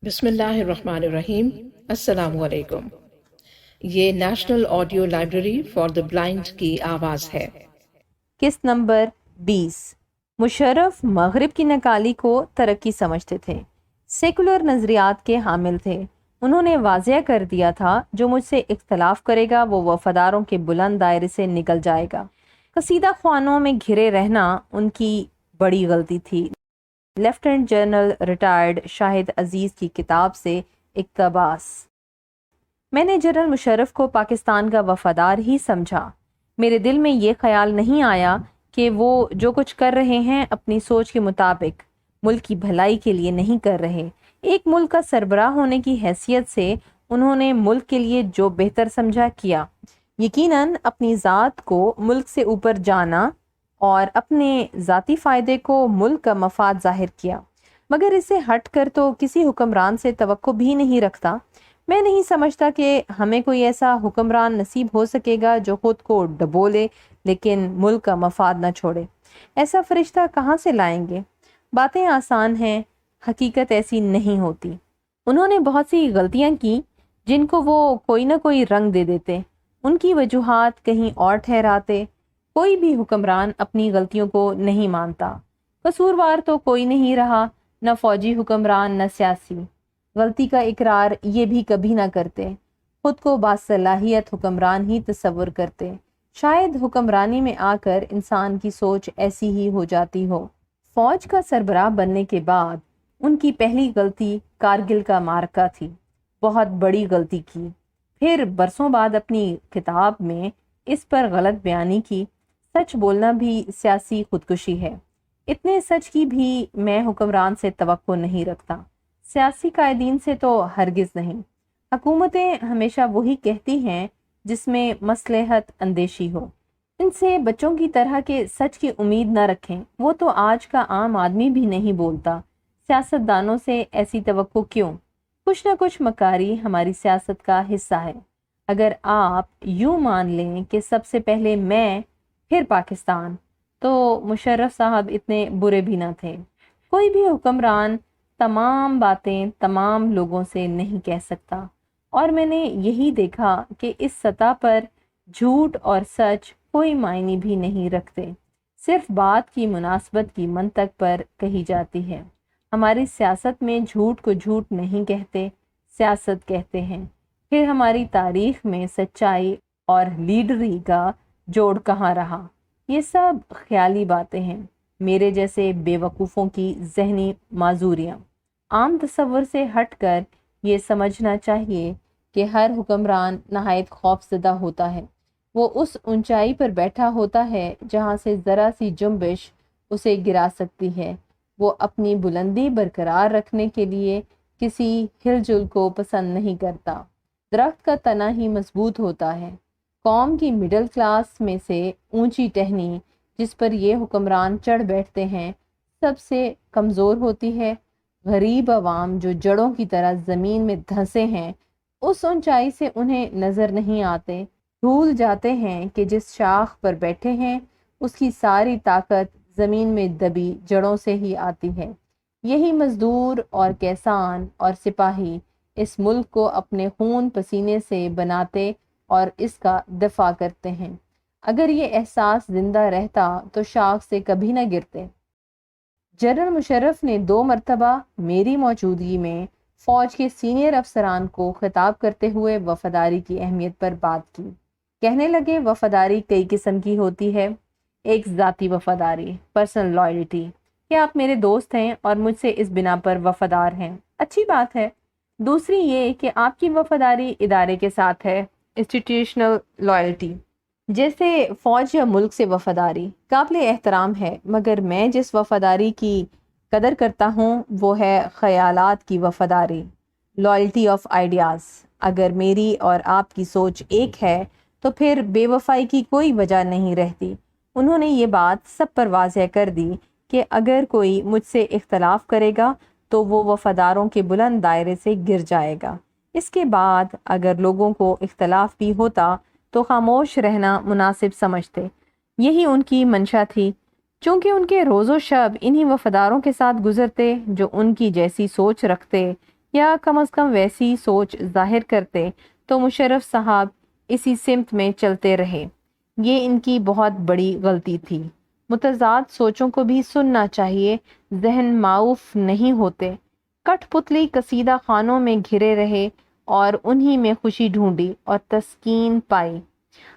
بسم اللہ الرحمن الرحیم۔ السلام علیکم۔ یہ national audio library for the blind کی آواز ہے۔ قسط نمبر 20۔ مشرف مغرب کی نکالی کو ترقی سمجھتے تھے، سیکولر نظریات کے حامل تھے۔ انہوں نے واضح کر دیا تھا جو مجھ سے اختلاف کرے گا وہ وفاداروں کے بلند دائرے سے نکل جائے گا۔ قصیدہ خوانوں میں گھرے رہنا ان کی بڑی غلطی تھی۔ لیفٹیننٹ جنرل ریٹائرڈ شاہد عزیز کی کتاب سے اقتباس۔ میں نے جنرل مشرف کو پاکستان کا وفادار ہی سمجھا۔ میرے دل میں یہ خیال نہیں آیا کہ وہ جو کچھ کر رہے ہیں اپنی سوچ کے مطابق ملک کی بھلائی کے لیے نہیں کر رہے۔ ایک ملک کا سربراہ ہونے کی حیثیت سے انہوں نے ملک کے لیے جو بہتر سمجھا کیا، یقیناً اپنی ذات کو ملک سے اوپر جانا اور اپنے ذاتی فائدے کو ملک کا مفاد ظاہر کیا، مگر اس سے ہٹ کر تو کسی حکمران سے توقع بھی نہیں رکھتا۔ میں نہیں سمجھتا کہ ہمیں کوئی ایسا حکمران نصیب ہو سکے گا جو خود کو ڈبولے لیکن ملک کا مفاد نہ چھوڑے۔ ایسا فرشتہ کہاں سے لائیں گے؟ باتیں آسان ہیں، حقیقت ایسی نہیں ہوتی۔ انہوں نے بہت سی غلطیاں کی جن کو وہ کوئی نہ کوئی رنگ دے دیتے، ان کی وجوہات کہیں اور ٹھہراتے۔ کوئی بھی حکمران اپنی غلطیوں کو نہیں مانتا۔ قصوروار تو کوئی نہیں رہا، نہ فوجی حکمران نہ سیاسی۔ غلطی کا اقرار یہ بھی کبھی نہ کرتے، خود کو باصلاحیت حکمران ہی تصور کرتے۔ شاید حکمرانی میں آ کر انسان کی سوچ ایسی ہی ہو جاتی ہو۔ فوج کا سربراہ بننے کے بعد ان کی پہلی غلطی کارگل کا معرکہ تھی، بہت بڑی غلطی کی۔ پھر برسوں بعد اپنی کتاب میں اس پر غلط بیانی کی۔ سچ بولنا بھی سیاسی خودکشی ہے۔ اتنے سچ کی بھی میں حکمران سے توقع نہیں رکھتا، سیاسی قائدین سے تو ہرگز نہیں۔ حکومتیں ہمیشہ وہی کہتی ہیں جس میں مصلحت اندیشی ہو۔ ان سے بچوں کی طرح کے سچ کی امید نہ رکھیں، وہ تو آج کا عام آدمی بھی نہیں بولتا۔ سیاست دانوں سے ایسی توقع کیوں؟ کچھ نہ کچھ مکاری ہماری سیاست کا حصہ ہے۔ اگر آپ یوں مان لیں کہ سب سے پہلے میں پھر پاکستان، تو مشرف صاحب اتنے برے بھی نہ تھے۔ کوئی بھی حکمران تمام باتیں تمام لوگوں سے نہیں کہہ سکتا، اور میں نے یہی دیکھا کہ اس سطح پر جھوٹ اور سچ کوئی معنی بھی نہیں رکھتے، صرف بات کی مناسبت کی منطق پر کہی جاتی ہے۔ ہماری سیاست میں جھوٹ کو جھوٹ نہیں کہتے، سیاست کہتے ہیں۔ پھر ہماری تاریخ میں سچائی اور لیڈری کا جوڑ کہاں رہا؟ یہ سب خیالی باتیں ہیں، میرے جیسے بے وقوفوں کی ذہنی معذوریاں۔ عام تصور سے ہٹ کر یہ سمجھنا چاہیے کہ ہر حکمران نہایت خوف زدہ ہوتا ہے۔ وہ اس اونچائی پر بیٹھا ہوتا ہے جہاں سے ذرا سی جنبش اسے گرا سکتی ہے۔ وہ اپنی بلندی برقرار رکھنے کے لیے کسی ہل جل کو پسند نہیں کرتا۔ درخت کا تنا ہی مضبوط ہوتا ہے۔ قوم کی مڈل کلاس میں سے اونچی ٹہنی جس پر یہ حکمران چڑھ بیٹھتے ہیں سب سے کمزور ہوتی ہے۔ غریب عوام جو جڑوں کی طرح زمین میں دھنسے ہیں، اس اونچائی سے انہیں نظر نہیں آتے، بھول جاتے ہیں کہ جس شاخ پر بیٹھے ہیں اس کی ساری طاقت زمین میں دبی جڑوں سے ہی آتی ہے۔ یہی مزدور اور کسان اور سپاہی اس ملک کو اپنے خون پسینے سے بناتے اور اس کا دفاع کرتے ہیں۔ اگر یہ احساس زندہ رہتا تو شاخ سے کبھی نہ گرتے۔ جنرل مشرف نے 2 مرتبہ میری موجودگی میں فوج کے سینئر افسران کو خطاب کرتے ہوئے وفاداری کی اہمیت پر بات کی۔ کہنے لگے وفاداری کئی قسم کی ہوتی ہے۔ ایک ذاتی وفاداری، پرسنل لائلٹی، کہ آپ میرے دوست ہیں اور مجھ سے اس بنا پر وفادار ہیں، اچھی بات ہے۔ دوسری یہ کہ آپ کی وفاداری ادارے کے ساتھ ہے، انسٹیٹیوشنل لائلٹی، جیسے فوج یا ملک سے وفاداری قابل احترام ہے، مگر میں جس وفاداری کی قدر کرتا ہوں وہ ہے خیالات کی وفاداری، لائلٹی آف آئیڈیاز۔ اگر میری اور آپ کی سوچ ایک ہے تو پھر بے وفائی کی کوئی وجہ نہیں رہتی۔ انہوں نے یہ بات سب پر واضح کر دی کہ اگر کوئی مجھ سے اختلاف کرے گا تو وہ وفاداروں کے بلند دائرے سے گر جائے گا۔ اس کے بعد اگر لوگوں کو اختلاف بھی ہوتا تو خاموش رہنا مناسب سمجھتے۔ یہی ان کی منشا تھی۔ چونکہ ان کے روز و شب انہی وفاداروں کے ساتھ گزرتے جو ان کی جیسی سوچ رکھتے، یا کم از کم ویسی سوچ ظاہر کرتے تو مشرف صاحب اسی سمت میں چلتے رہے۔ یہ ان کی بہت بڑی غلطی تھی۔ متضاد سوچوں کو بھی سننا چاہیے، ذہن معاف نہیں ہوتے۔ کٹ پتلی قصیدہ خانوں میں گھرے رہے اور انہی میں خوشی ڈھونڈی اور تسکین پائی۔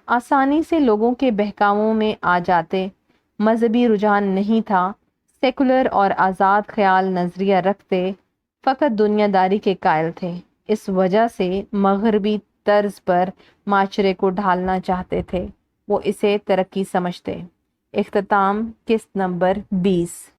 آسانی سے لوگوں کے بہکاووں میں آ جاتے۔ مذہبی رجحان نہیں تھا، سیکولر اور آزاد خیال نظریہ رکھتے، فقط دنیا داری کے قائل تھے۔ اس وجہ سے مغربی طرز پر معاشرے کو ڈھالنا چاہتے تھے، وہ اسے ترقی سمجھتے۔ اختتام قسط نمبر 20۔